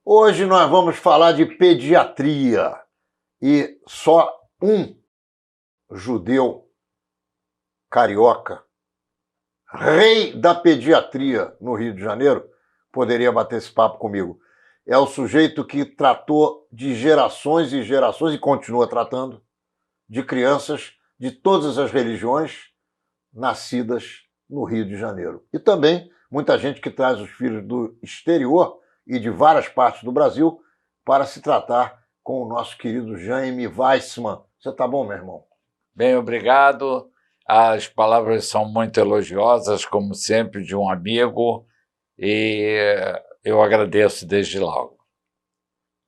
Hoje nós vamos falar de pediatria e só um judeu carioca, rei da pediatria no Rio de Janeiro, poderia bater esse papo comigo. É o sujeito que tratou de gerações e gerações e continua tratando de crianças de todas as religiões nascidas no Rio de Janeiro. E também muita gente que traz os filhos do exterior e de várias partes do Brasil para se tratar com o nosso querido Jaime Weissman. Você tá bom, meu irmão? Bem, obrigado. As palavras são muito elogiosas, como sempre, de um amigo, e eu agradeço desde logo.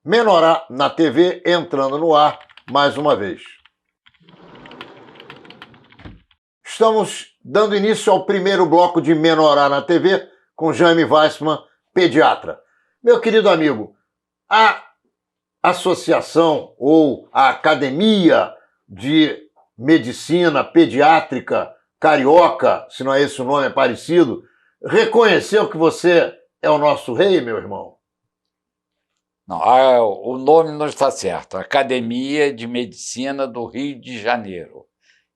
Menorá na TV entrando no ar mais uma vez. Estamos dando início ao primeiro bloco de Menorá na TV com Jaime Weissman, pediatra. Meu querido amigo, a associação ou a Academia de Medicina Pediátrica Carioca, se não é esse o nome, é parecido, reconheceu que você é o nosso rei, meu irmão? Não, o nome não está certo. Academia de Medicina do Rio de Janeiro.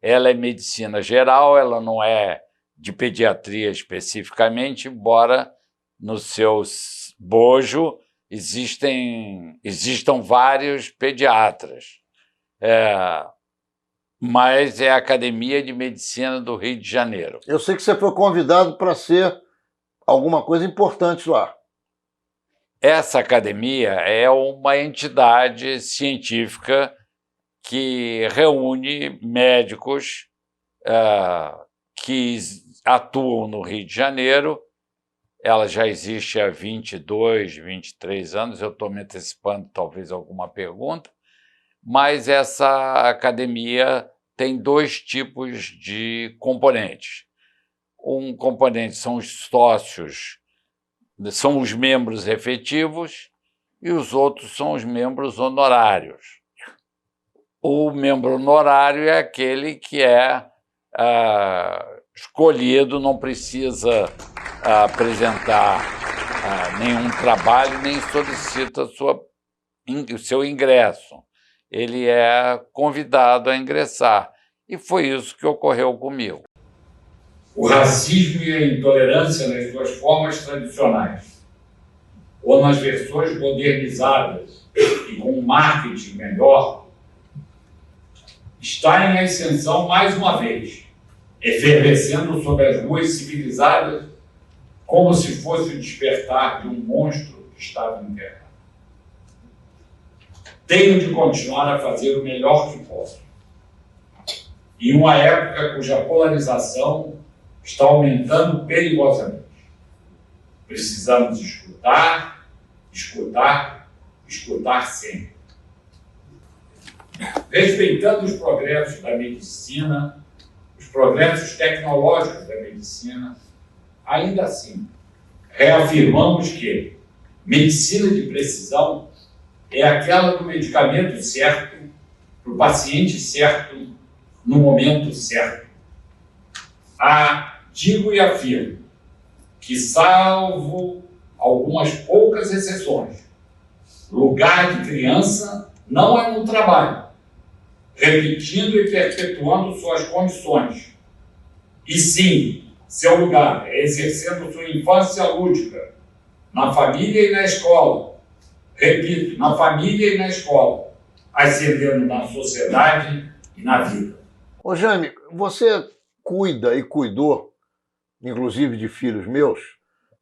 Ela é medicina geral, ela não é de pediatria especificamente, embora no seu bojo existam vários pediatras. Mas é a Academia de Medicina do Rio de Janeiro. Eu sei que você foi convidado para ser alguma coisa importante lá. Essa academia é uma entidade científica que reúne médicos que atuam no Rio de Janeiro. Ela já existe há 22, 23 anos, eu estou me antecipando talvez alguma pergunta, mas essa academia tem dois tipos de componentes. Um componente são os sócios, são os membros efetivos, e os outros são os membros honorários. O membro honorário é aquele que é escolhido, não precisa apresentar nenhum trabalho, nem solicita o seu ingresso. Ele é convidado a ingressar. E foi isso que ocorreu comigo. O racismo e a intolerância nas suas formas tradicionais, ou nas versões modernizadas e com um marketing melhor, está em ascensão mais uma vez, efervescendo sobre as ruas civilizadas como se fosse o despertar de um monstro que estava enterrado. Tenho de continuar a fazer o melhor que posso. Em uma época cuja polarização está aumentando perigosamente. Precisamos escutar, escutar, escutar sempre. Respeitando os progressos da medicina, os progressos tecnológicos da medicina, ainda assim, reafirmamos que medicina de precisão é aquela do medicamento certo, para o paciente certo, no momento certo. Digo e afirmo que, salvo algumas poucas exceções, lugar de criança não é no trabalho, repetindo e perpetuando suas condições, e sim, seu lugar é exercendo sua infância lúdica, na família e na escola. Repito, na família e na escola, ascendendo na sociedade e na vida. Ô Jaime, você cuida e cuidou, inclusive de filhos meus,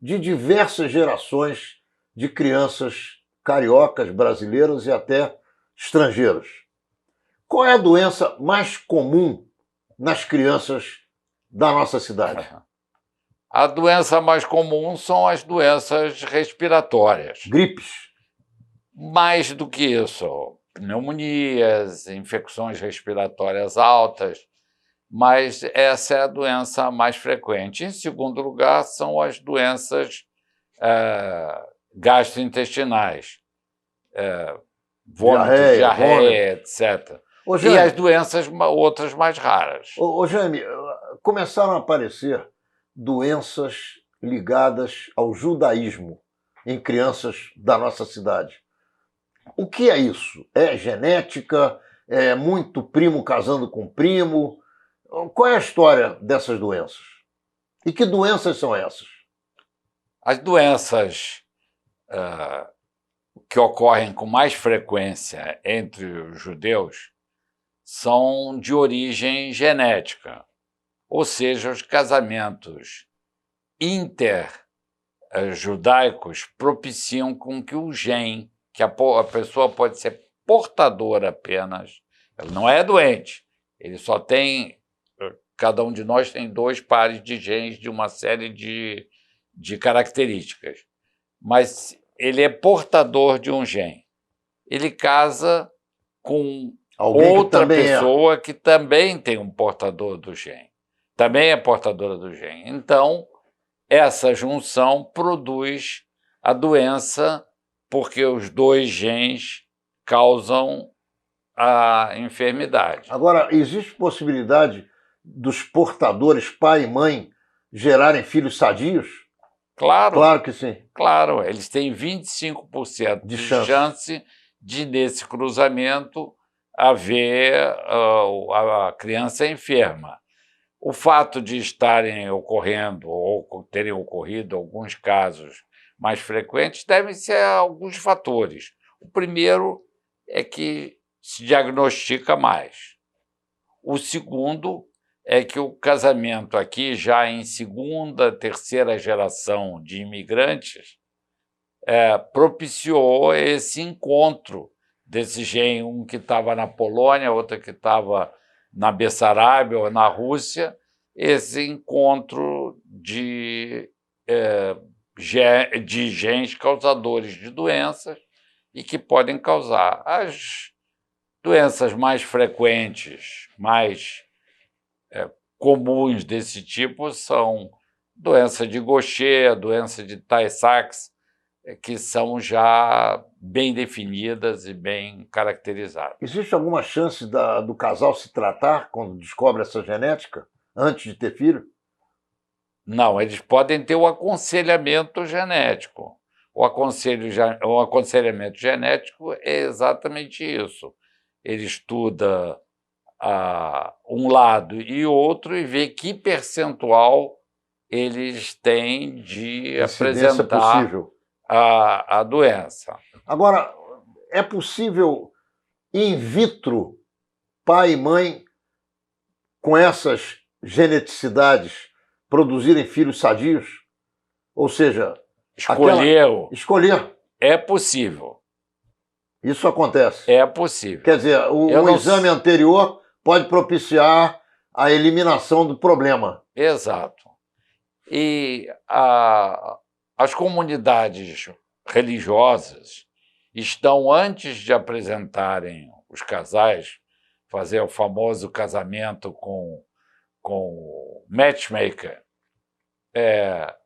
de diversas gerações de crianças cariocas, brasileiras e até estrangeiras. Qual é a doença mais comum nas crianças da nossa cidade? A doença mais comum são as doenças respiratórias. Gripes. Mais do que isso, pneumonias, infecções respiratórias altas, mas essa é a doença mais frequente. Em segundo lugar, são as doenças gastrointestinais, vômito, diarreia, etc. Jaime, e as doenças outras mais raras. Jaime, começaram a aparecer doenças ligadas ao judaísmo, em crianças da nossa cidade. O que é isso? É genética? É muito primo casando com primo? Qual é a história dessas doenças? E que doenças são essas? As doenças que ocorrem com mais frequência entre os judeus são de origem genética, ou seja, os casamentos interjudaicos propiciam com que o gene, que a pessoa pode ser portadora apenas, ela não é doente, ele só tem, cada um de nós tem 2 pares de genes de uma série de características, mas ele é portador de um gene. Ele casa com outra pessoa que também tem um portador do gene, também é portadora do gene. Então, essa junção produz a doença porque os 2 genes causam a enfermidade. Agora, existe possibilidade dos portadores, pai e mãe, gerarem filhos sadios? Claro. Claro que sim. Claro, eles têm 25% de chance de, nesse cruzamento, haver a criança enferma. O fato de estarem ocorrendo, ou terem ocorrido alguns casos mais frequentes, devem ser alguns fatores. O primeiro é que se diagnostica mais. O segundo é que o casamento aqui, já em segunda, terceira geração de imigrantes, propiciou esse encontro desse gene, um que estava na Polônia, outro que estava na Bessarabia ou na Rússia, esse encontro de genes causadores de doenças e que podem causar. As doenças mais frequentes, mais comuns desse tipo são doença de Gaucher, doença de Tay-Sachs, que são já bem definidas e bem caracterizadas. Existe alguma chance do casal se tratar quando descobre essa genética, antes de ter filho? Não, eles podem ter o aconselhamento genético. O aconselhamento genético é exatamente isso. Ele estuda um lado e outro e vê que percentual eles têm de apresentar possível. A doença. Agora, é possível in vitro, pai e mãe, com essas geneticidades, produzirem filhos sadios? Ou seja, escolher. É possível. Isso acontece. É possível. Quer dizer, o exame anterior pode propiciar a eliminação do problema. Exato. E as comunidades religiosas estão, antes de apresentarem os casais, fazer o famoso casamento com o matchmaker,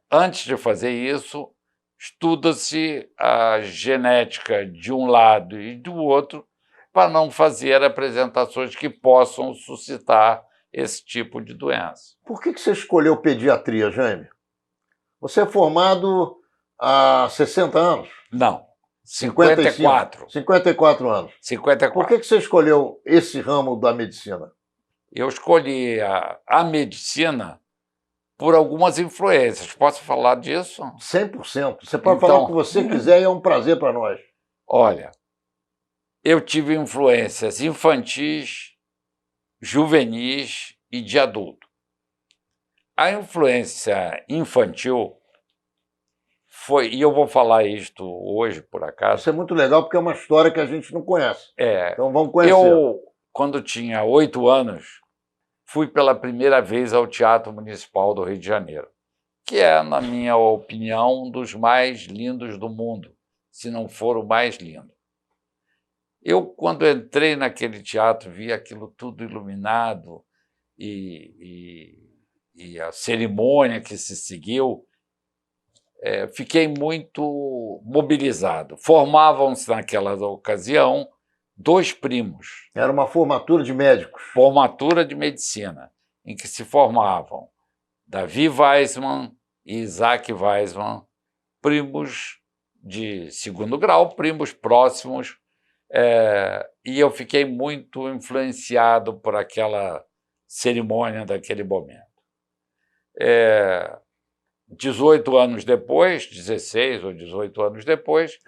antes de fazer isso, estuda-se a genética de um lado e do outro para não fazer apresentações que possam suscitar esse tipo de doença. Por que você escolheu pediatria, Jaime? Você é formado há 60 anos? Não, 54. 54 anos. 54. Por que você escolheu esse ramo da medicina? Eu escolhi a medicina por algumas influências. Posso falar disso? 100%. Você pode falar o que você quiser e é um prazer para nós. Olha, eu tive influências infantis, juvenis e de adulto. A influência infantil foi, e eu vou falar isto hoje, por acaso. Isso é muito legal porque é uma história que a gente não conhece. Então vamos conhecer. Eu, quando tinha 8 anos, fui pela primeira vez ao Teatro Municipal do Rio de Janeiro, que é, na minha opinião, um dos mais lindos do mundo, se não for o mais lindo. Eu, quando entrei naquele teatro, vi aquilo tudo iluminado e a cerimônia que se seguiu, fiquei muito mobilizado. Formavam-se, naquela ocasião, 2 primos. Era uma formatura de médicos. Formatura de medicina, em que se formavam Davi Weissman e Isaac Weissman, primos de segundo grau, primos próximos, e eu fiquei muito influenciado por aquela cerimônia daquele momento. 18 anos depois, 16 ou 18 anos depois,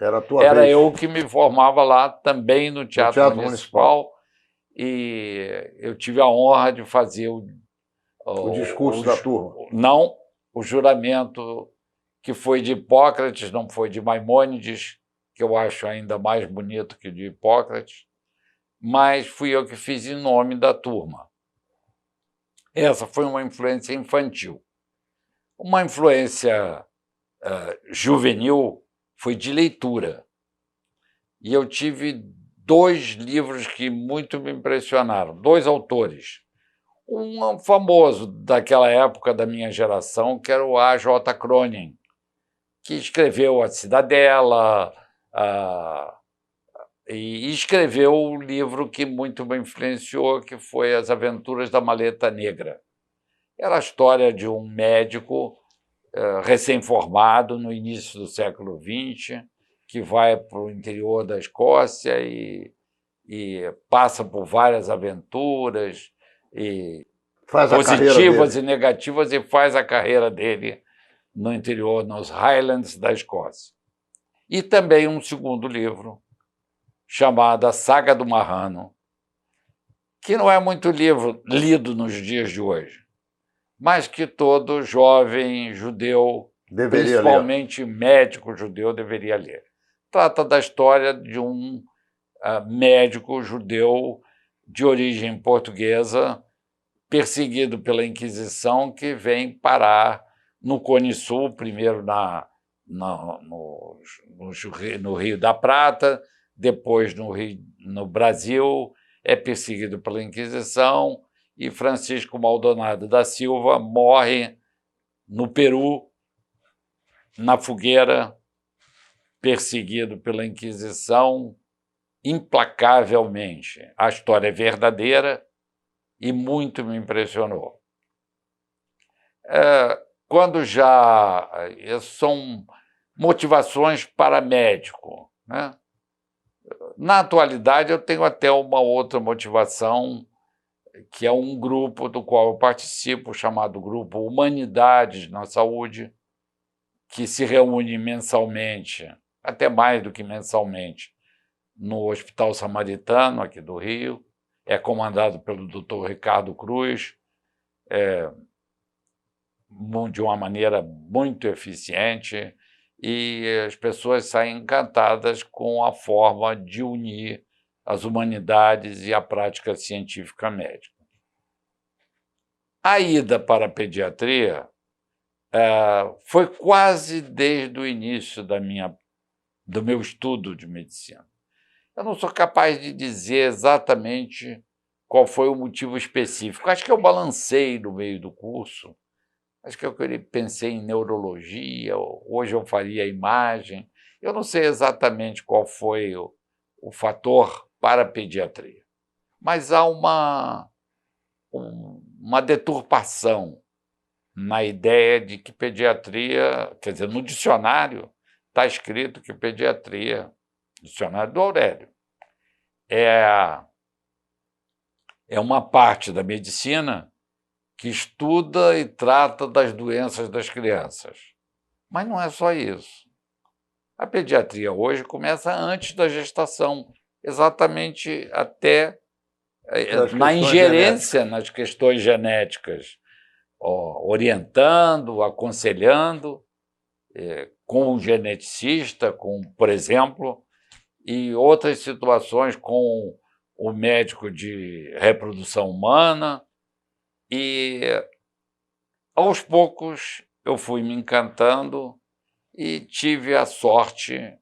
era eu que me formava lá também no Teatro Municipal, e eu tive a honra de fazer o discurso da turma. Não, o juramento, que foi de Hipócrates, não foi de Maimônides, que eu acho ainda mais bonito que o de Hipócrates, mas fui eu que fiz em nome da turma. Essa foi uma influência infantil. Uma influência juvenil foi de leitura. E eu tive 2 livros que muito me impressionaram, 2 autores. Um famoso daquela época da minha geração, que era o A.J. Cronin, que escreveu A Cidadela, e escreveu o livro que muito me influenciou, que foi As Aventuras da Maleta Negra. Era a história de um médico recém-formado no início do século XX, que vai para o interior da Escócia e passa por várias aventuras, positivas e negativas, e faz a carreira dele no interior, nos Highlands da Escócia. E também um segundo livro, chamado A Saga do Marrano, que não é muito lido nos dias de hoje, mas que todo jovem judeu, principalmente médico judeu, deveria ler. Trata da história de um médico judeu de origem portuguesa, perseguido pela Inquisição, que vem parar no Cone Sul, primeiro no Rio da Prata, depois no Brasil, é perseguido pela Inquisição, e Francisco Maldonado da Silva morre no Peru, na fogueira, perseguido pela Inquisição implacavelmente. A história é verdadeira e muito me impressionou. Quando já são motivações para médico, né? Na atualidade, eu tenho até uma outra motivação, que é um grupo do qual eu participo, chamado Grupo Humanidades na Saúde, que se reúne mensalmente, até mais do que mensalmente, no Hospital Samaritano, aqui do Rio. É comandado pelo Dr. Ricardo Cruz, de uma maneira muito eficiente, e as pessoas saem encantadas com a forma de unir as humanidades e a prática científica médica. A ida para a pediatria foi quase desde o início do meu estudo de medicina. Eu não sou capaz de dizer exatamente qual foi o motivo específico. Acho que eu balancei no meio do curso. Acho que eu pensei em neurologia, hoje eu faria imagem. Eu não sei exatamente qual foi o fator para a pediatria, mas há uma deturpação na ideia de que pediatria, quer dizer, no dicionário está escrito que pediatria, dicionário do Aurélio, é uma parte da medicina que estuda e trata das doenças das crianças. Mas não é só isso. A pediatria hoje começa antes da gestação, exatamente até na ingerência nas questões genéticas, orientando, aconselhando, com um geneticista, por exemplo, e outras situações com o médico de reprodução humana. E, aos poucos, eu fui me encantando e tive a sorte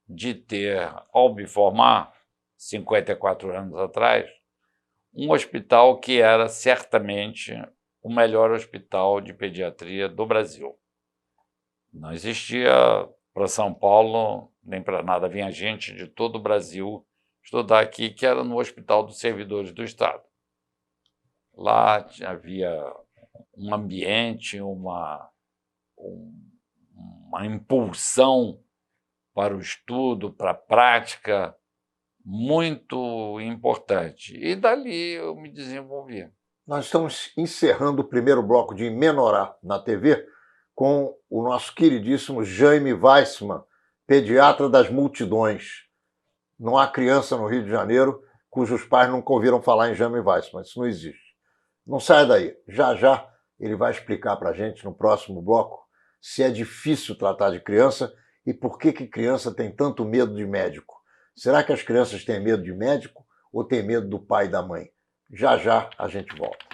de ter, ao me formar, 54 anos atrás, um hospital que era certamente o melhor hospital de pediatria do Brasil. Não existia para São Paulo, nem para nada, vinha gente de todo o Brasil estudar aqui, que era no Hospital dos Servidores do Estado. Lá havia um ambiente, uma impulsão para o estudo, para a prática, muito importante. E dali eu me desenvolvi. Nós estamos encerrando o primeiro bloco de Menorá na TV com o nosso queridíssimo Jaime Weissman, pediatra das multidões. Não há criança no Rio de Janeiro cujos pais nunca ouviram falar em Jaime Weissman. Isso não existe. Não saia daí. Já já ele vai explicar para a gente no próximo bloco se é difícil tratar de criança e por que criança tem tanto medo de médico. Será que as crianças têm medo de médico ou têm medo do pai e da mãe? Já já a gente volta.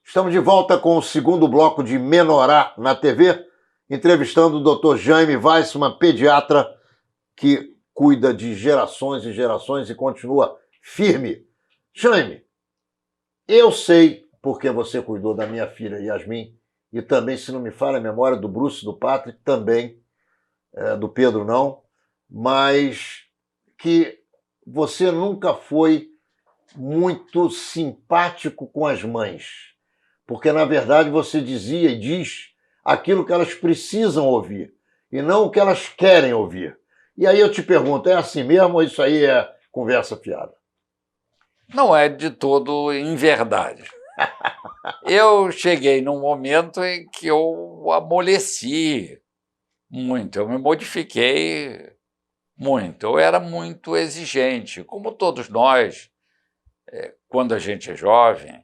Estamos de volta com o segundo bloco de Menorá na TV, entrevistando o Dr. Jaime Weissman, pediatra que cuida de gerações e gerações e continua firme. Jaime, eu sei porque você cuidou da minha filha Yasmin e também, se não me falha a memória, do Bruce e do Patrick, também, do Pedro não, mas que você nunca foi muito simpático com as mães, porque, na verdade, você dizia e diz aquilo que elas precisam ouvir e não o que elas querem ouvir. E aí eu te pergunto, é assim mesmo ou isso aí é conversa fiada? Não é de todo em verdade. Eu cheguei num momento em que eu amoleci muito, eu me modifiquei muito, eu era muito exigente. Como todos nós, quando a gente é jovem,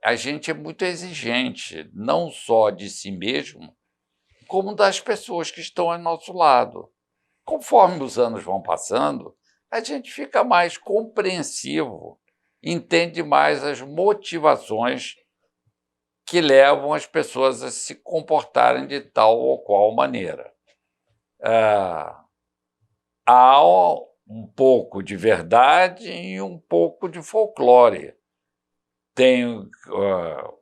a gente é muito exigente, não só de si mesmo, como das pessoas que estão ao nosso lado. Conforme os anos vão passando, a gente fica mais compreensivo, entende mais as motivações que levam as pessoas a se comportarem de tal ou qual maneira. Há um pouco de verdade e um pouco de folclore. Tenho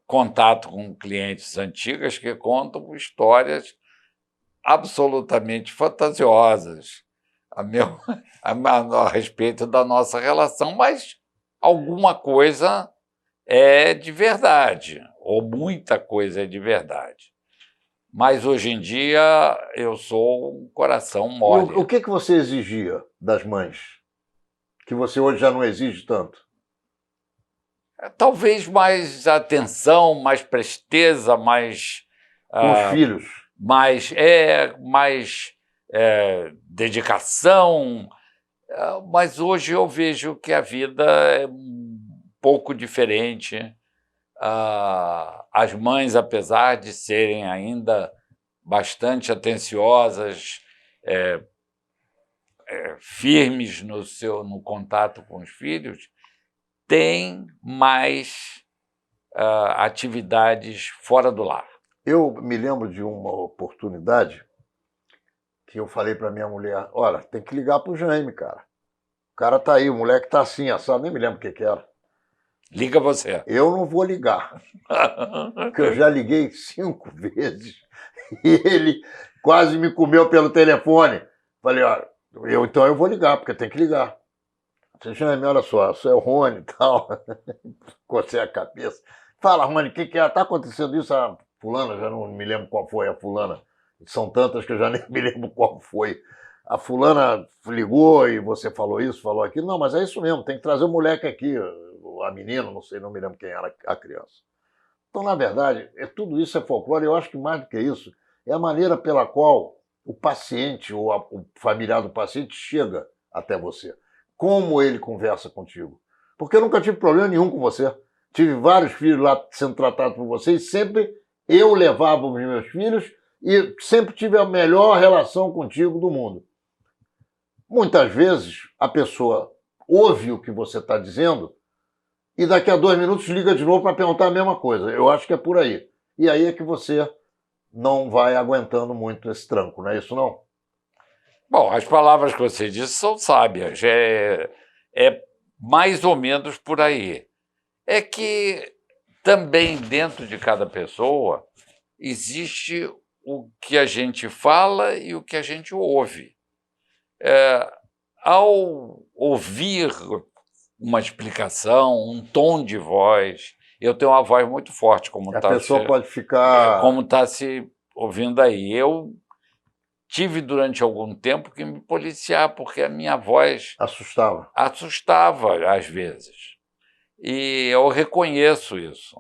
contato com clientes antigas que contam histórias absolutamente fantasiosas a respeito da nossa relação, mas alguma coisa é de verdade, ou muita coisa é de verdade. Mas hoje em dia eu sou um coração mole. O que você exigia das mães, que você hoje já não exige tanto? Talvez mais atenção, mais presteza, mais... Com os filhos? Mais dedicação, mas hoje eu vejo que a vida é um pouco diferente. As mães, apesar de serem ainda bastante atenciosas, firmes no contato com os filhos, têm mais atividades fora do lar. Eu me lembro de uma oportunidade que eu falei para minha mulher, olha, tem que ligar pro Jaime, cara. O cara tá aí, o moleque tá assim, assado, nem me lembro o que era. Liga você. Eu não vou ligar, porque eu já liguei 5 vezes e ele quase me comeu pelo telefone. Falei, olha, então eu vou ligar, porque tem que ligar. Você, Jaime, olha só, sou o Rony e tal. Cocei a cabeça. Fala, Rony, o que é? Tá acontecendo isso? A fulana, já não me lembro qual foi a fulana. São tantas que eu já nem me lembro qual foi. A fulana ligou e você falou isso, falou aquilo. Não, mas é isso mesmo, tem que trazer o moleque aqui, a menina, não sei, não me lembro quem era a criança. Então, na verdade, tudo isso é folclore. Eu acho que mais do que isso, é a maneira pela qual o paciente ou o familiar do paciente chega até você. Como ele conversa contigo. Porque eu nunca tive problema nenhum com você. Tive vários filhos lá sendo tratados por você e sempre eu levava os meus filhos e sempre tive a melhor relação contigo do mundo. Muitas vezes a pessoa ouve o que você está dizendo e daqui a 2 minutos liga de novo para perguntar a mesma coisa. Eu acho que é por aí. E aí é que você não vai aguentando muito esse tranco, não é isso não? Bom, as palavras que você disse são sábias. É mais ou menos por aí. É que também dentro de cada pessoa existe o que a gente fala e o que a gente ouve. Ao ouvir uma explicação, um tom de voz, eu tenho uma voz muito forte, como a pessoa pode ficar... Como está se ouvindo aí. Eu tive durante algum tempo que me policiar, porque a minha voz Assustava. assustava às vezes. E eu reconheço isso.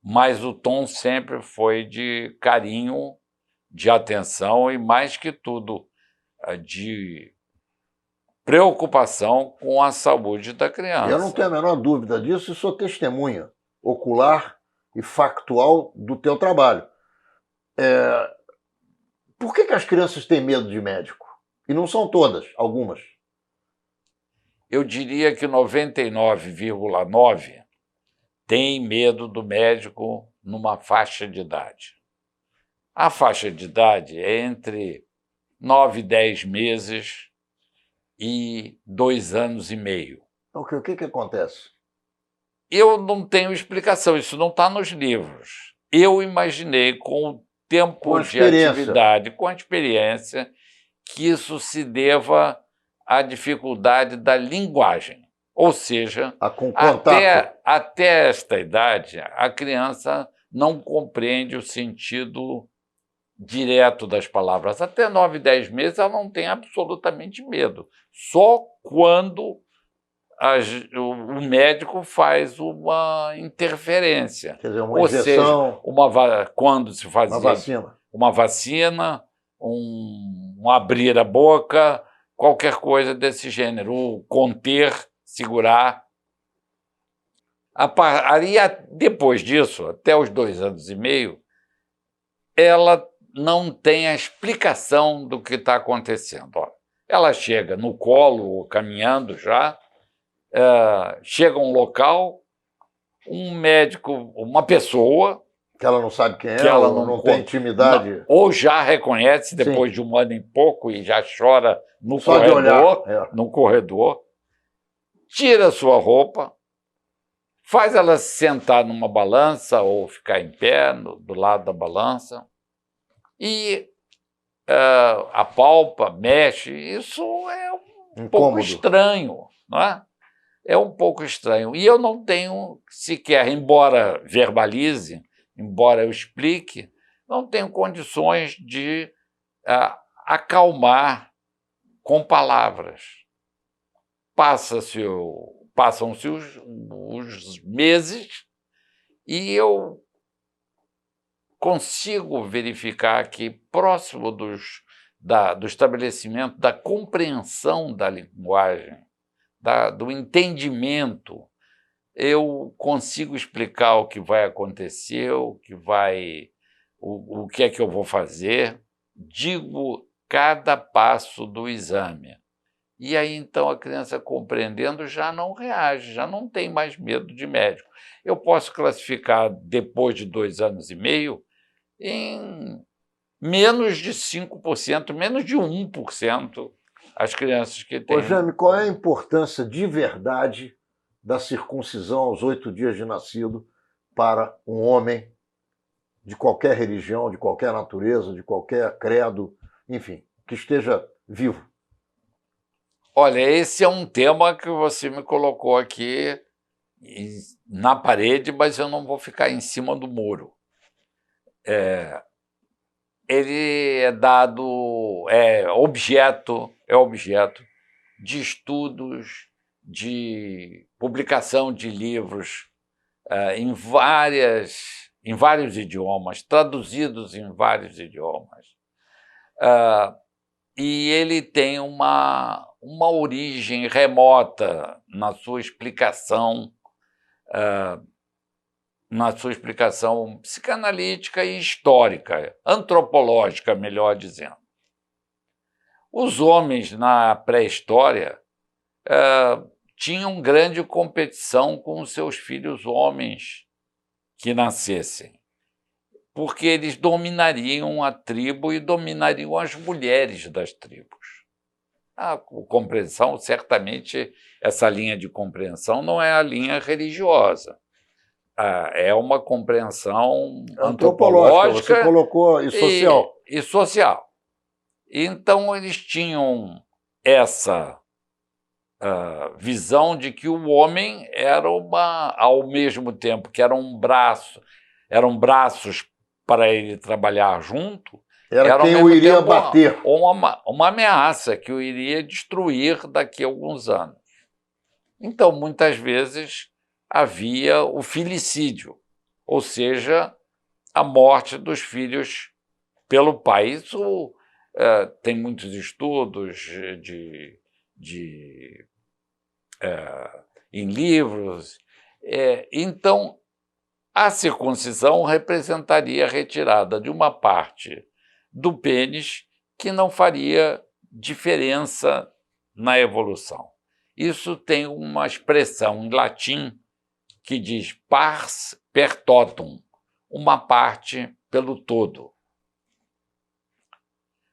Mas o tom sempre foi de carinho, de atenção e, mais que tudo, de preocupação com a saúde da criança. Eu não tenho a menor dúvida disso e sou testemunha ocular e factual do teu trabalho. Por que as crianças têm medo de médico? E não são todas, algumas. Eu diria que 99,9% tem medo do médico numa faixa de idade. A faixa de idade é entre 9 e 10 meses e 2 anos e meio. Então, o que acontece? Eu não tenho explicação, isso não está nos livros. Eu imaginei, com o tempo de atividade, com a experiência, que isso se deva à dificuldade da linguagem. Ou seja, até esta idade, a criança não compreende o sentido direto das palavras. Até 9, 10 meses ela não tem absolutamente medo. Só quando o médico faz uma interferência. Quer dizer, uma injeção, seja, quando se fazia uma vacina, um abrir a boca, qualquer coisa desse gênero, conter, segurar. Depois disso, até os 2 anos e meio, ela não tem a explicação do que está acontecendo. Ela chega no colo, caminhando já, chega a um local, um médico, uma pessoa... Que ela não sabe quem é, ela não tem intimidade. Ou já reconhece depois de 1 ano e pouco e já chora no corredor, tira sua roupa, faz ela se sentar numa balança ou ficar em pé do lado da balança e apalpa, mexe. Isso é um pouco estranho, não é? É um pouco estranho. E eu não tenho sequer, embora verbalize, embora eu explique, não tenho condições de acalmar com palavras. Passam-se os meses e eu consigo verificar que, próximo do estabelecimento da compreensão da linguagem, do entendimento, eu consigo explicar o que vai acontecer, o que é que eu vou fazer, digo cada passo do exame. E aí, então, a criança, compreendendo, já não reage, já não tem mais medo de médico. Eu posso classificar, depois de 2 anos e meio, em menos de 5%, menos de 1% as crianças que têm... Jaime, qual é a importância de verdade da circuncisão aos 8 dias de nascido para um homem de qualquer religião, de qualquer natureza, de qualquer credo, enfim, que esteja vivo? Olha, esse é um tema que você me colocou aqui na parede, mas eu não vou ficar em cima do muro. Ele é objeto de estudos, de publicação de livros em vários idiomas, traduzidos em vários idiomas. E ele tem uma origem remota na sua explicação psicanalítica e histórica, antropológica, melhor dizendo. Os homens, na pré-história, tinham grande competição com os seus filhos homens que nascessem, porque eles dominariam a tribo e dominariam as mulheres das tribos. A compreensão, certamente, essa linha de compreensão não é a linha religiosa. É uma compreensão antropológica, você colocou, e social. E social. Então, eles tinham essa visão de que o homem era ao mesmo tempo que eram braços para ele trabalhar junto Era ao quem mesmo o iria tempo bater. uma ameaça que o iria destruir daqui a alguns anos. Então, muitas vezes, havia o filicídio, ou seja, a morte dos filhos pelo pai. Isso tem muitos estudos em livros. Então, a circuncisão representaria a retirada de uma parte do pênis que não faria diferença na evolução. Isso tem uma expressão em latim que diz pars per totum, uma parte pelo todo.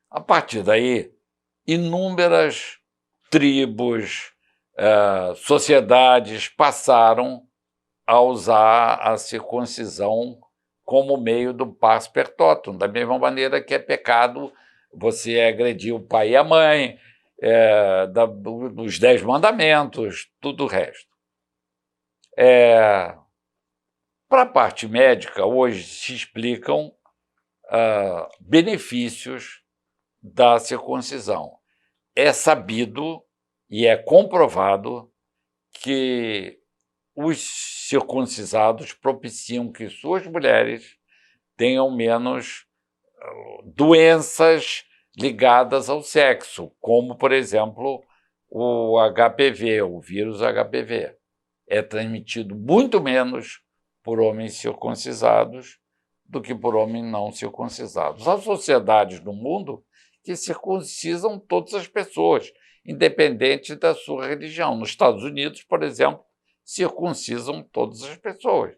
A partir daí, inúmeras tribos, sociedades passaram a usar a circuncisão como meio do pars per totum, da mesma maneira que é pecado você agredir o pai e a mãe, os 10 mandamentos, tudo o resto. Para a parte médica, hoje se explicam benefícios da circuncisão. É sabido e é comprovado que os circuncisados propiciam que suas mulheres tenham menos doenças ligadas ao sexo, como, por exemplo, o HPV, o vírus HPV. É transmitido muito menos por homens circuncisados do que por homens não circuncisados. Há sociedades no mundo que circuncisam todas as pessoas, independente da sua religião. Nos Estados Unidos, por exemplo, circuncisam todas as pessoas.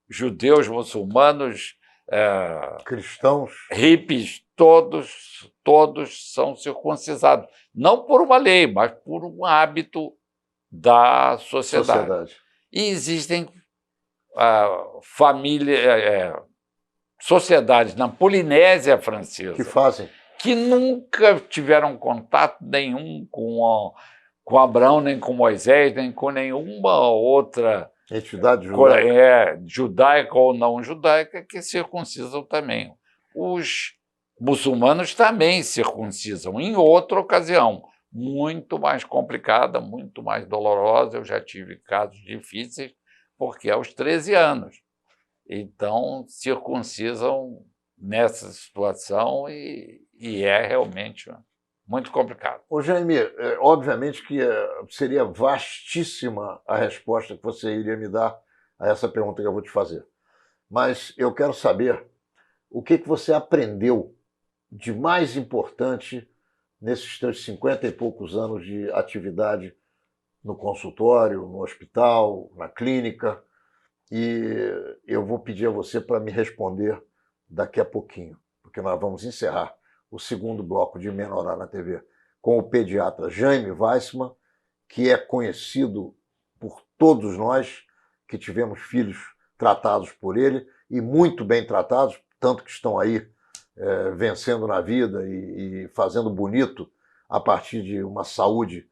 Judeus, muçulmanos, cristãos, hippies, todos são circuncisados. Não por uma lei, mas por um hábito da sociedade. E existem sociedades na Polinésia Francesa que fazem, que nunca tiveram contato nenhum com Abraão, nem com Moisés, nem com nenhuma outra entidade judaica, judaica ou não judaica, que circuncisam também. Os muçulmanos também circuncisam, em outra ocasião, muito mais complicada, muito mais dolorosa. Eu já tive casos difíceis, porque aos 13 anos. Então, circuncisam nessa situação e é realmente muito complicado. Ô Jaime, obviamente que seria vastíssima a resposta que você iria me dar a essa pergunta que eu vou te fazer. Mas eu quero saber o que você aprendeu de mais importante nesses teus 50 e poucos anos de atividade no consultório, no hospital, na clínica, e eu vou pedir a você para me responder daqui a pouquinho, porque nós vamos encerrar o segundo bloco de Menorá na TV com o pediatra Jaime Weissman, que é conhecido por todos nós que tivemos filhos tratados por ele e muito bem tratados, tanto que estão aí vencendo na vida e fazendo bonito a partir de uma saúde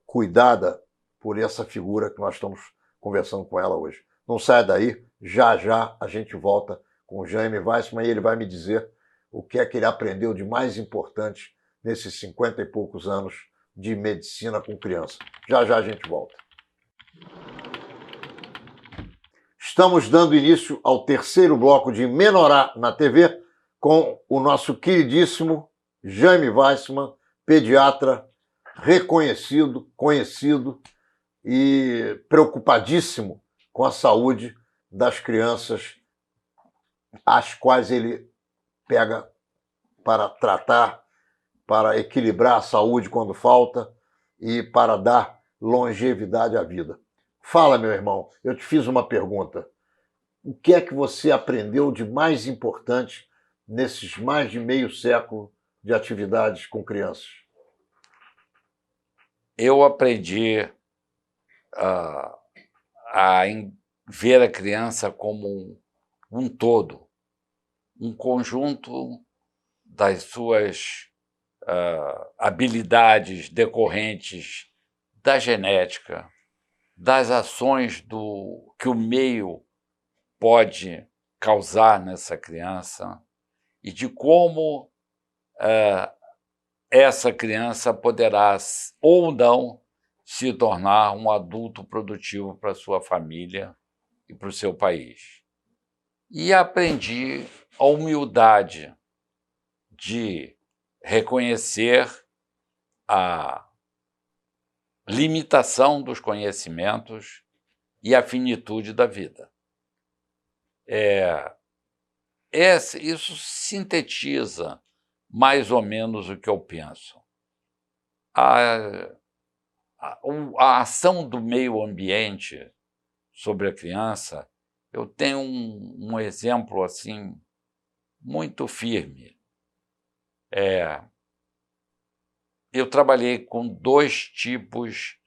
cuidada por essa figura que nós estamos conversando com ela hoje. Não saia daí, já já a gente volta com o Jaime Weissman e ele vai me dizer o que é que ele aprendeu de mais importante nesses 50 e poucos anos de medicina com criança. Já já a gente volta. Estamos dando início ao terceiro bloco de Menorá na TV com o nosso queridíssimo Jaime Weissman, pediatra reconhecido, conhecido e preocupadíssimo com a saúde das crianças às quais ele pega para tratar, para equilibrar a saúde quando falta e para dar longevidade à vida. Fala, meu irmão, eu te fiz uma pergunta. O que é que você aprendeu de mais importante nesses mais de meio século de atividades com crianças? Eu aprendi a ver a criança como um todo, um conjunto das suas habilidades decorrentes da genética, das ações que o meio pode causar nessa criança e de como essa criança poderá ou não se tornar um adulto produtivo para sua família e para o seu país. E aprendi a humildade de reconhecer a limitação dos conhecimentos e a finitude da vida. Isso sintetiza mais ou menos o que eu penso. A ação do meio ambiente sobre a criança, eu tenho um exemplo assim muito firme. Eu trabalhei com 2 tipos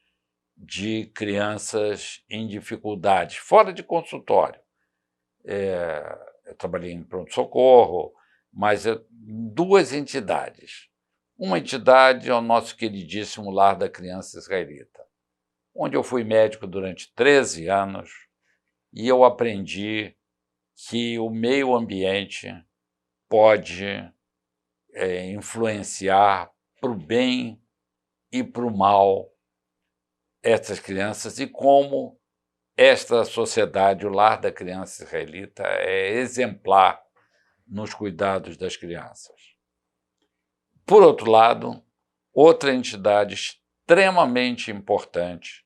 de crianças em dificuldades, fora de consultório. Eu trabalhei em pronto-socorro, mas 2 entidades. Uma entidade é o nosso queridíssimo Lar da Criança Israelita, onde eu fui médico durante 13 anos e eu aprendi que o meio ambiente pode influenciar para o bem e para o mal essas crianças e como esta sociedade, o Lar da Criança Israelita, é exemplar nos cuidados das crianças. Por outro lado, outra entidade extremamente importante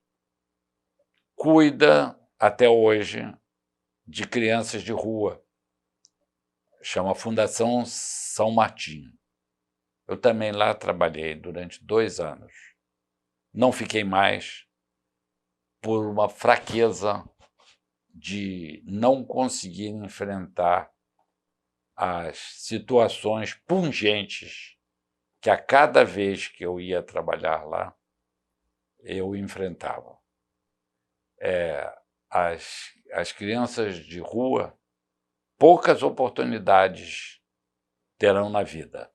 cuida, até hoje, de crianças de rua. Chama Fundação São Martinho. Eu também lá trabalhei durante 2 anos. Não fiquei mais por uma fraqueza de não conseguir enfrentar as situações pungentes que a cada vez que eu ia trabalhar lá, eu enfrentava. As crianças de rua, poucas oportunidades terão na vida.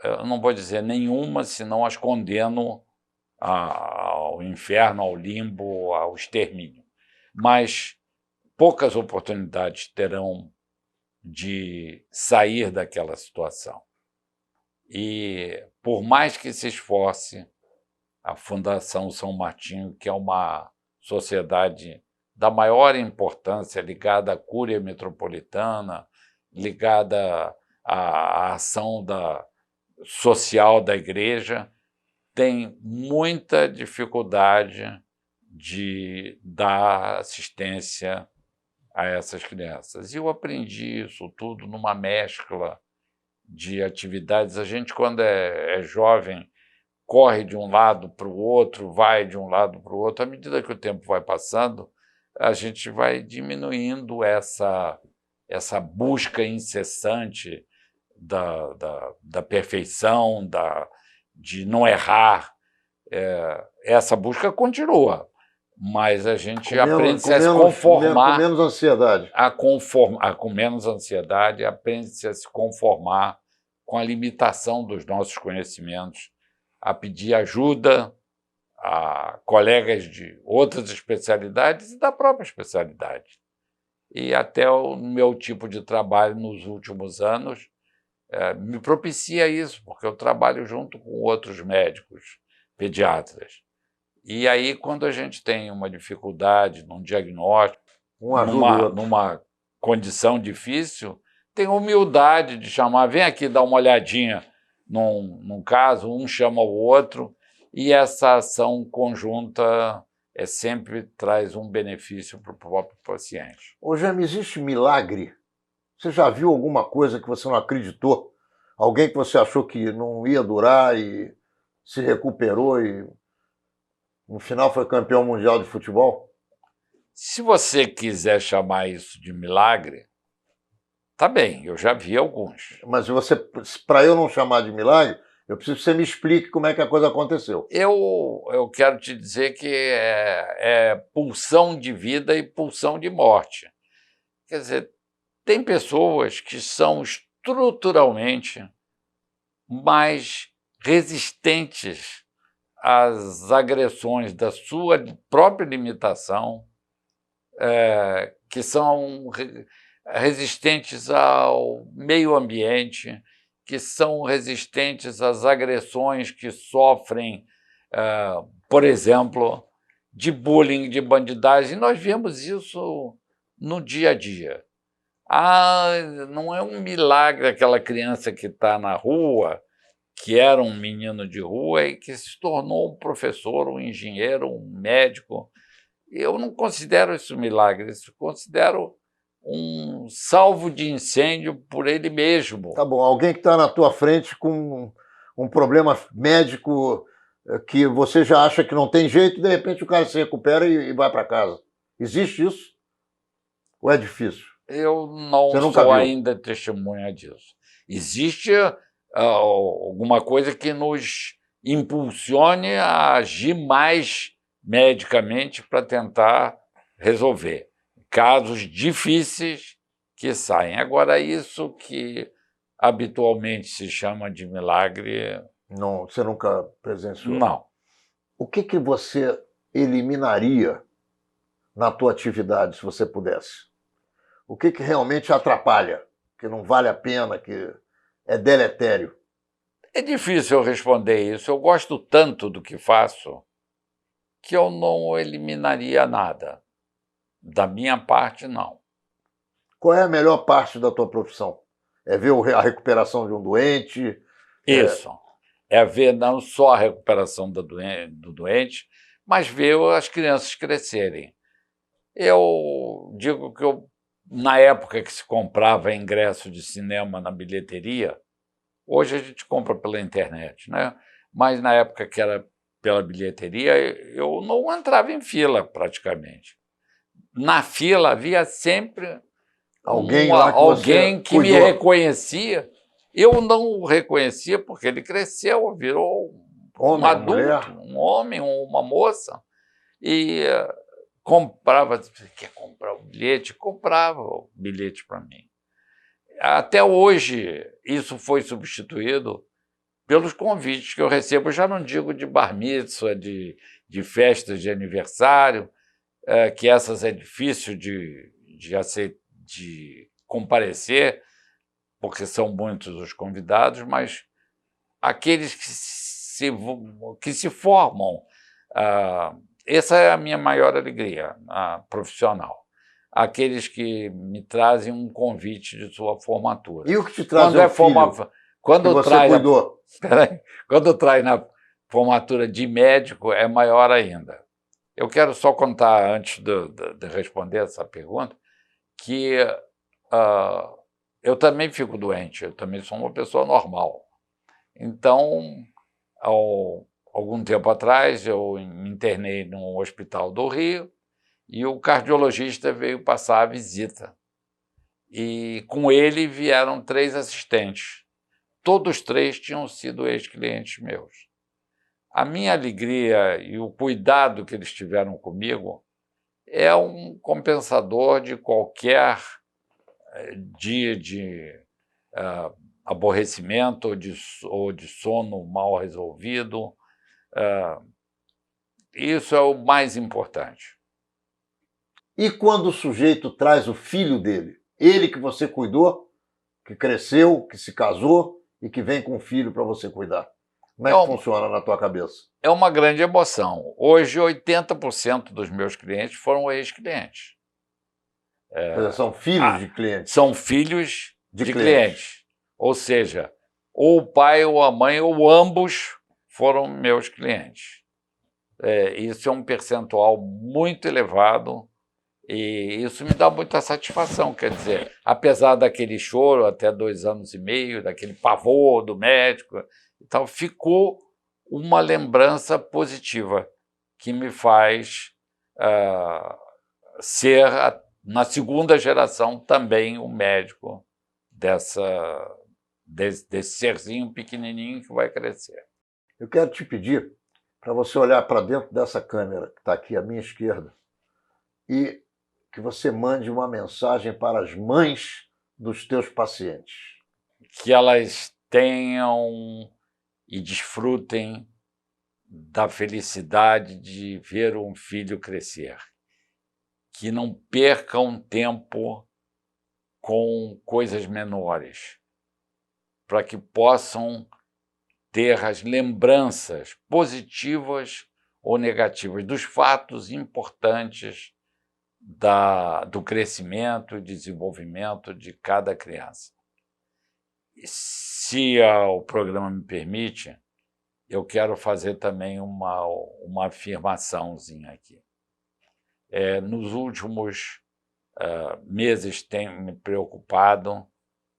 Eu não vou dizer nenhuma, senão as condeno ao inferno, ao limbo, ao extermínio. Mas poucas oportunidades terão de sair daquela situação. E, por mais que se esforce, a Fundação São Martinho, que é uma sociedade da maior importância, ligada à Cúria Metropolitana, ligada à ação social da Igreja, tem muita dificuldade de dar assistência a essas crianças. E eu aprendi isso tudo numa mescla de atividades. A gente, quando é jovem, corre de um lado para o outro, vai de um lado para o outro. À medida que o tempo vai passando, a gente vai diminuindo essa busca incessante da perfeição, de não errar. Essa busca continua, mas a gente aprende-se a se conformar. Com menos ansiedade. Com menos ansiedade, aprende-se a se conformar com a limitação dos nossos conhecimentos, a pedir ajuda a colegas de outras especialidades e da própria especialidade. E até o meu tipo de trabalho nos últimos anos me propicia isso, porque eu trabalho junto com outros médicos, pediatras. E aí, quando a gente tem uma dificuldade num diagnóstico, numa condição difícil, tem humildade de chamar, vem aqui dar uma olhadinha num caso, um chama o outro, e essa ação conjunta sempre traz um benefício para o próprio paciente. Ô, Jaime, existe milagre? Você já viu alguma coisa que você não acreditou? Alguém que você achou que não ia durar e se recuperou e no final foi campeão mundial de futebol? Se você quiser chamar isso de milagre, tá bem, eu já vi alguns. Mas para eu não chamar de milagre, eu preciso que você me explique como é que a coisa aconteceu. Eu quero te dizer que é pulsão de vida e pulsão de morte. Quer dizer, tem pessoas que são estruturalmente mais resistentes às agressões da sua própria limitação, que são resistentes ao meio ambiente, que são resistentes às agressões que sofrem, por exemplo, de bullying, de bandidagem. Nós vemos isso no dia a dia. Não é um milagre aquela criança que está na rua, que era um menino de rua e que se tornou um professor, um engenheiro, um médico. Eu não considero isso um milagre, isso considero um salvo de incêndio por ele mesmo. Tá bom, alguém que está na tua frente com um problema médico que você já acha que não tem jeito, de repente o cara se recupera e vai para casa. Existe isso? Ou é difícil? Eu não sou ainda testemunha disso. Existe alguma coisa que nos impulsione a agir mais medicamente para tentar resolver casos difíceis que saem. Agora, isso que habitualmente se chama de milagre... Não, você nunca presenciou? Não. O que você eliminaria na tua atividade, se você pudesse? O que realmente atrapalha, que não vale a pena, que é deletério? É difícil eu responder isso. Eu gosto tanto do que faço que eu não eliminaria nada. Da minha parte, não. Qual é a melhor parte da tua profissão? É ver a recuperação de um doente? Isso. É ver não só a recuperação do doente, mas ver as crianças crescerem. Eu digo que na época que se comprava ingresso de cinema na bilheteria, hoje a gente compra pela internet, né? Mas na época que era pela bilheteria, eu não entrava em fila praticamente. Na fila havia sempre alguém que me reconhecia. Eu não o reconhecia porque ele cresceu, virou um adulto, um homem, uma moça, e comprava. Quer comprar o bilhete? Comprava o bilhete para mim. Até hoje, isso foi substituído pelos convites que eu recebo, já não digo de bar mitzvah, de festas de aniversário, que essas é difícil de comparecer, porque são muitos os convidados, mas aqueles que se formam, essa é a minha maior alegria profissional. Aqueles que me trazem um convite de sua formatura. E o que te traz filho quando que você cuidou? Quando traz na formatura de médico, é maior ainda. Eu quero só contar, antes de responder essa pergunta, que eu também fico doente, eu também sou uma pessoa normal. Então, algum tempo atrás, eu me internei num hospital do Rio e o cardiologista veio passar a visita. E com ele vieram 3 assistentes. Todos 3 tinham sido ex-clientes meus. A minha alegria e o cuidado que eles tiveram comigo é um compensador de qualquer dia de aborrecimento ou de sono mal resolvido. Isso é o mais importante. E quando o sujeito traz o filho dele, ele que você cuidou, que cresceu, que se casou e que vem com um filho para você cuidar? Como é que funciona na tua cabeça? É uma grande emoção. Hoje, 80% dos meus clientes foram ex-clientes. São filhos de clientes? São filhos de clientes. Ou seja, ou o pai ou a mãe, ou ambos foram meus clientes. Isso é um percentual muito elevado e isso me dá muita satisfação. Quer dizer, apesar daquele choro até 2 anos e meio, daquele pavor do médico, então ficou uma lembrança positiva que me faz ser, na segunda geração, também um médico desse serzinho pequenininho que vai crescer. Eu quero te pedir para você olhar para dentro dessa câmera que está aqui à minha esquerda e que você mande uma mensagem para as mães dos teus pacientes. Que elas tenham e desfrutem da felicidade de ver um filho crescer. Que não percam tempo com coisas menores, para que possam ter as lembranças positivas ou negativas dos fatos importantes do crescimento e desenvolvimento de cada criança. Se o programa me permite, eu quero fazer também uma afirmaçãozinha aqui. Nos últimos meses tem me preocupado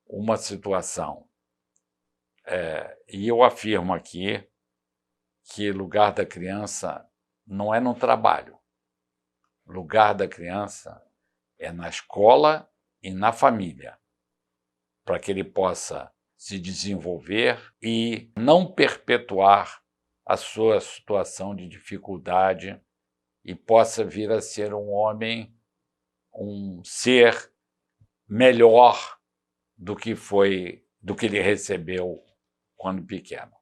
uma situação. E eu afirmo aqui que lugar da criança não é no trabalho. Lugar da criança é na escola e na família, para que ele possa se desenvolver e não perpetuar a sua situação de dificuldade e possa vir a ser um homem, um ser melhor do que ele recebeu quando pequeno.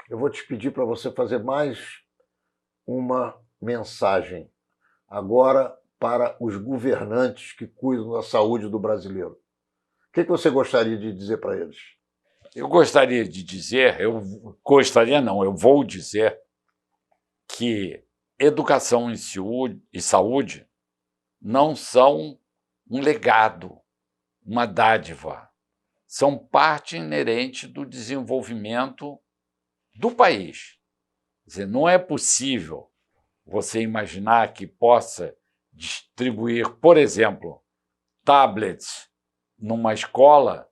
Eu vou te pedir para você fazer mais uma mensagem agora para os governantes que cuidam da saúde do brasileiro. O que você gostaria de dizer para eles? Eu gostaria de dizer, eu vou dizer que educação e saúde não são um legado, uma dádiva. São parte inerente do desenvolvimento do país. Quer dizer, não é possível você imaginar que possa distribuir, por exemplo, tablets numa escola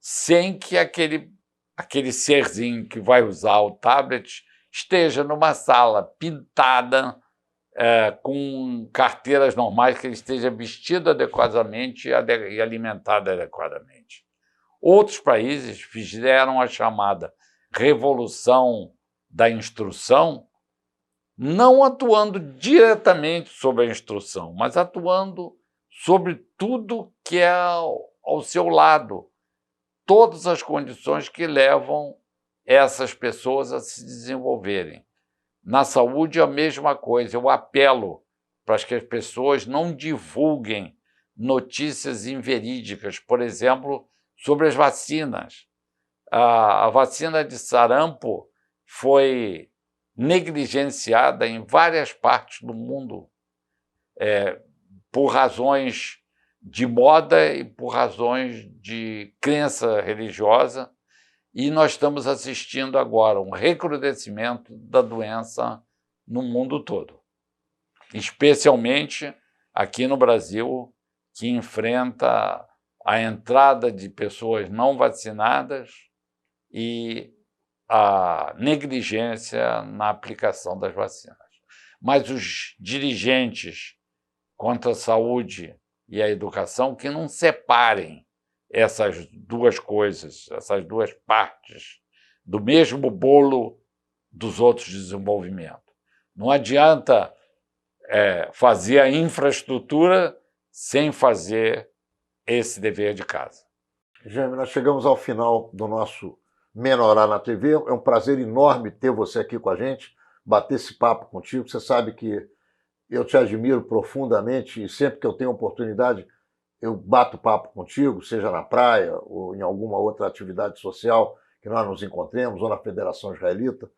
sem que aquele serzinho que vai usar o tablet esteja numa sala pintada com carteiras normais, que ele esteja vestido adequadamente e alimentado adequadamente. Outros países fizeram a chamada revolução da instrução, não atuando diretamente sobre a instrução, mas atuando sobre tudo que é ao seu lado, todas as condições que levam essas pessoas a se desenvolverem. Na saúde, a mesma coisa. Eu apelo para que as pessoas não divulguem notícias inverídicas, por exemplo, sobre as vacinas. A vacina de sarampo foi negligenciada em várias partes do mundo por razões de moda e por razões de crença religiosa, e nós estamos assistindo agora um recrudescimento da doença no mundo todo, especialmente aqui no Brasil, que enfrenta a entrada de pessoas não vacinadas e a negligência na aplicação das vacinas. Mas os dirigentes contra a saúde e a educação que não separem essas duas coisas, essas duas partes do mesmo bolo dos outros desenvolvimentos. Não adianta fazer a infraestrutura sem fazer esse dever de casa. Jaime, nós chegamos ao final do nosso Menorá na TV. É um prazer enorme ter você aqui com a gente, bater esse papo contigo. Você sabe que eu te admiro profundamente e sempre que eu tenho oportunidade eu bato papo contigo, seja na praia ou em alguma outra atividade social que nós nos encontremos, ou na Federação Israelita.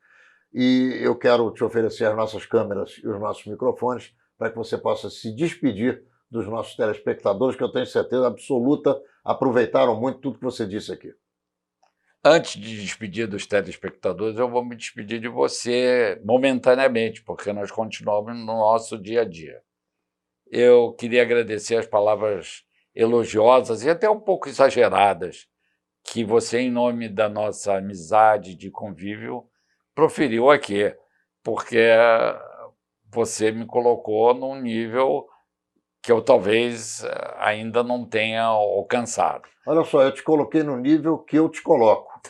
E eu quero te oferecer as nossas câmeras e os nossos microfones para que você possa se despedir dos nossos telespectadores, que eu tenho certeza absoluta aproveitaram muito tudo que você disse aqui. Antes de despedir dos telespectadores, eu vou me despedir de você momentaneamente, porque nós continuamos no nosso dia a dia. Eu queria agradecer as palavras elogiosas e até um pouco exageradas que você, em nome da nossa amizade de convívio, proferiu aqui, porque você me colocou num nível que eu talvez ainda não tenha alcançado. Olha só, eu te coloquei no nível que eu te coloco.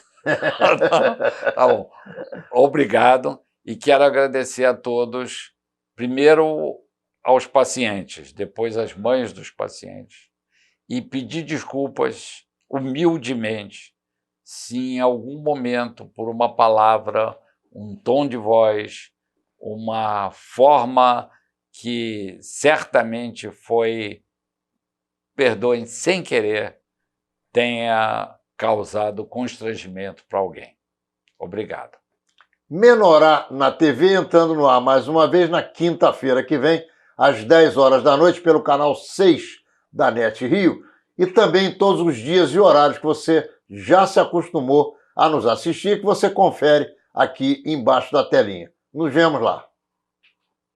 Tá bom. Obrigado, e quero agradecer a todos, primeiro aos pacientes, depois às mães dos pacientes, e pedir desculpas humildemente se em algum momento, por uma palavra, um tom de voz, uma forma que certamente foi, perdoem, sem querer, tenha causado constrangimento para alguém. Obrigado. Menorá na TV, entrando no ar mais uma vez na quinta-feira que vem, às 10 horas da noite, pelo canal 6 da NET Rio, e também em todos os dias e horários que você já se acostumou a nos assistir, que você confere aqui embaixo da telinha. Nos vemos lá.